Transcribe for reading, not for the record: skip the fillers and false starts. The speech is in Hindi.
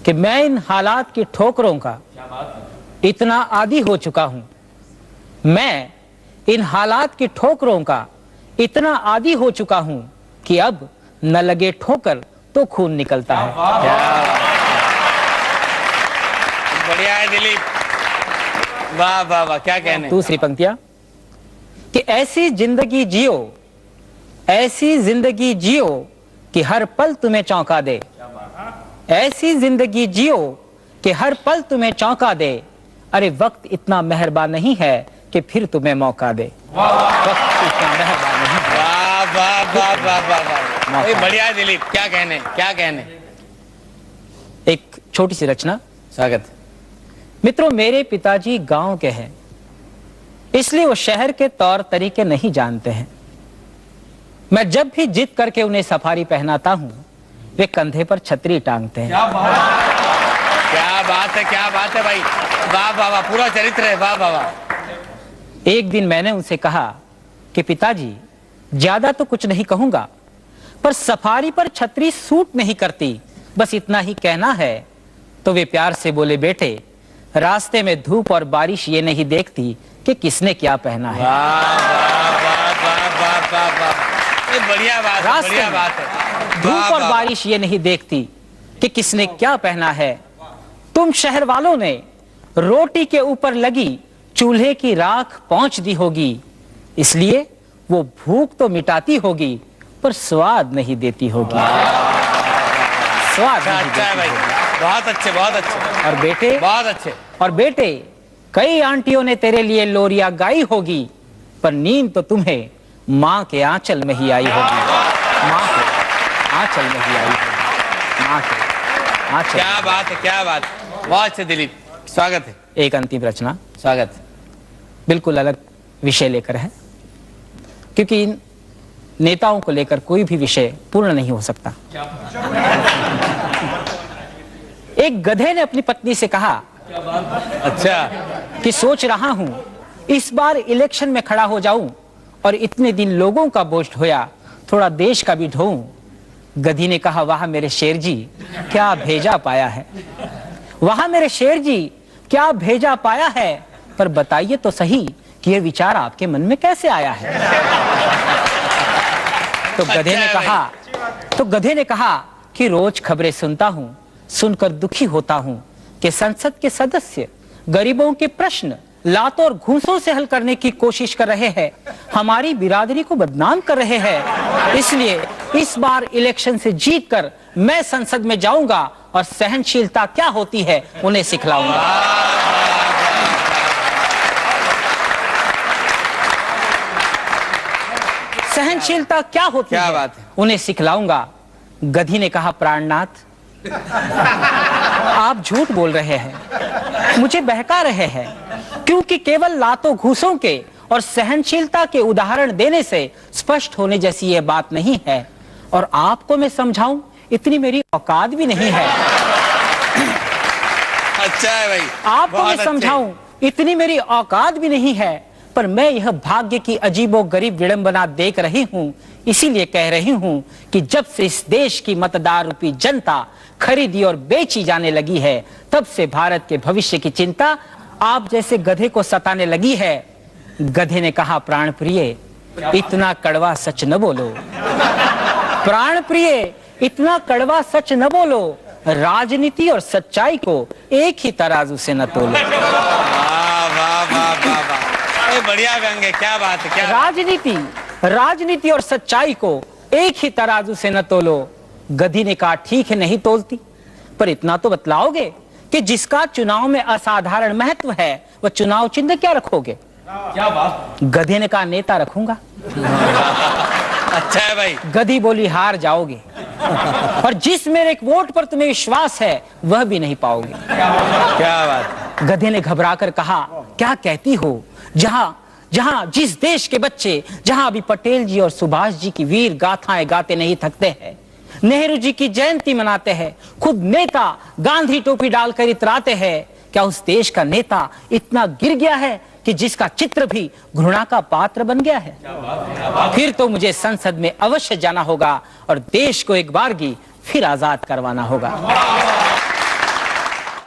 कि मैं इन हालात की ठोकरों का इतना आदी हो चुका हूं, मैं इन हालात की ठोकरों का इतना आदी हो चुका हूं कि अब न लगे ठोकर तो खून निकलता है। बढ़िया है दिलीप, वाह वाह वाह, क्या कहने। दूसरी पंक्तियां कि ऐसी जिंदगी जियो, ऐसी जिंदगी जियो कि हर पल तुम्हें चौंका दे, ऐसी जिंदगी जियो कि हर पल तुम्हें चौंका दे, अरे वक्त इतना मेहरबान नहीं है कि फिर तुम्हें मौका दे। वक्त इतना मेहरबान नहीं है। वाह वाह वाह वाह वाह वाह, बढ़िया है दिलीप, क्या कहने, क्या कहने। एक छोटी सी रचना। स्वागत। मित्रों, मेरे पिताजी गांव के हैं, इसलिए वो शहर के तौर तरीके नहीं जानते हैं। मैं जब भी जिद करके उन्हें सफारी पहनाता हूं, वे कंधे पर छतरी टांगते हैं। क्या बात है, क्या बात है भाई, वाह वाह वाह, पूरा चरित्र है, वाह वाह वाह। एक दिन मैंने उनसे कहा कि पिताजी, ज्यादा तो कुछ नहीं कहूंगा, पर सफारी पर छतरी सूट नहीं करती, बस इतना ही कहना है। तो वे प्यार से बोले, बेटे, रास्ते में धूप और बारिश ये नहीं देखती कि किसने क्या पहना है। बढ़िया बात, बढ़िया बात है। धूप और बारिश ये नहीं देखती कि किसने क्या पहना है। तुम शहर वालों ने रोटी के ऊपर लगी चूल्हे की राख पहुंच दी होगी, इसलिए वो भूख तो मिटाती होगी पर स्वाद नहीं देती होगी। स्वाद नहीं देती होगी। बहुत अच्छे, बहुत अच्छे। और बेटे, बहुत अच्छे। और बेटे, कई आंटियों ने तेरे लिए लोरिया गाई होगी, पर नींद तो तुम्हें माँ के आंचल में ही आई होगी। माँ के आंचल में ही आई होगी। माँ के आंचल। क्या बात है, क्या बात, बहुत अच्छे दिलीप, स्वागत है। एक अंतिम रचना। स्वागत। बिल्कुल अलग विषय लेकर है, क्योंकि इन नेताओं को लेकर कोई भी विषय पूर्ण नहीं हो सकता। एक गधे ने अपनी पत्नी से कहा, अच्छा, कि सोच रहा हूं इस बार इलेक्शन में खड़ा हो जाऊं और इतने दिन लोगों का बोझ ढोया, थोड़ा देश का भी ढोऊं। गधी ने कहा, वाह मेरे शेर जी, क्या भेजा पाया है। वाह मेरे शेर जी, क्या भेजा पाया है, पर बताइए तो सही कि यह विचार आपके मन में कैसे आया है। तो गधे ने कहा कि रोज खबरें सुनता हूं, सुनकर दुखी होता हूं कि संसद के सदस्य गरीबों के प्रश्न लातों और घूंसों से हल करने की कोशिश कर रहे हैं, हमारी बिरादरी को बदनाम कर रहे हैं। इसलिए इस बार इलेक्शन से जीतकर मैं संसद में जाऊंगा और सहनशीलता क्या होती है उन्हें सिखलाऊंगा। सहनशीलता क्या होती है, बात है, उन्हें सिखलाऊंगा। गधी ने कहा, प्राणनाथ, आप झूठ बोल रहे हैं, मुझे बहका रहे हैं, क्योंकि केवल लातों घूसों के और सहनशीलता के उदाहरण देने से स्पष्ट होने जैसी यह बात नहीं है, और आपको मैं समझाऊं इतनी मेरी औकात भी नहीं है। अच्छा है भाई, आपको मैं समझाऊं इतनी मेरी औकात भी नहीं है, पर मैं यह भाग्य की अजीबो गरीब विडंबना देख रही हूं, इसीलिए कह रही हूं कि जब से इस देश की मतदार रूपी जनता खरीदी और बेची जाने लगी है, तब से भारत के भविष्य की चिंता आप जैसे गधे को सताने लगी है। गधे ने कहा, प्राण प्रिय, इतना कड़वा सच न बोलो। प्राण प्रिय, इतना कड़वा सच न बोलो, राजनीति और सच्चाई को एक ही तराजू से न तोलो। बढ़िया व्यंग है, क्या बात है, क्या राजनीति और सच्चाई को एक ही तराजू से न तोलो। गधी ने कहा, ठीक है, नहीं तोलती, पर इतना तो बतलाओगे कि जिसका चुनाव में असाधारण महत्व है, वह चुनाव चिन्ह क्या रखोगे। क्या बात। गधे ने कहा, नेता रखूंगा। अच्छा है भाई। गधी बोली, हार जाओगे, और जिस मेरे एक वोट पर तुम्हें विश्वास है वह भी नहीं पाओगे। क्या बात। गधे ने घबराकर कहा, क्या कहती हो, जहां जिस देश के बच्चे जहां अभी पटेल जी और सुभाष जी की वीर गाथाएं गाते नहीं थकते हैं, नेहरू जी की जयंती मनाते हैं, खुद नेता गांधी टोपी डालकर इतराते हैं, क्या उस देश का नेता इतना गिर गया है कि जिसका चित्र भी घृणा का पात्र बन गया है? फिर तो मुझे संसद में अवश्य जाना होगा और देश को एक बारगी फिर आजाद करवाना होगा।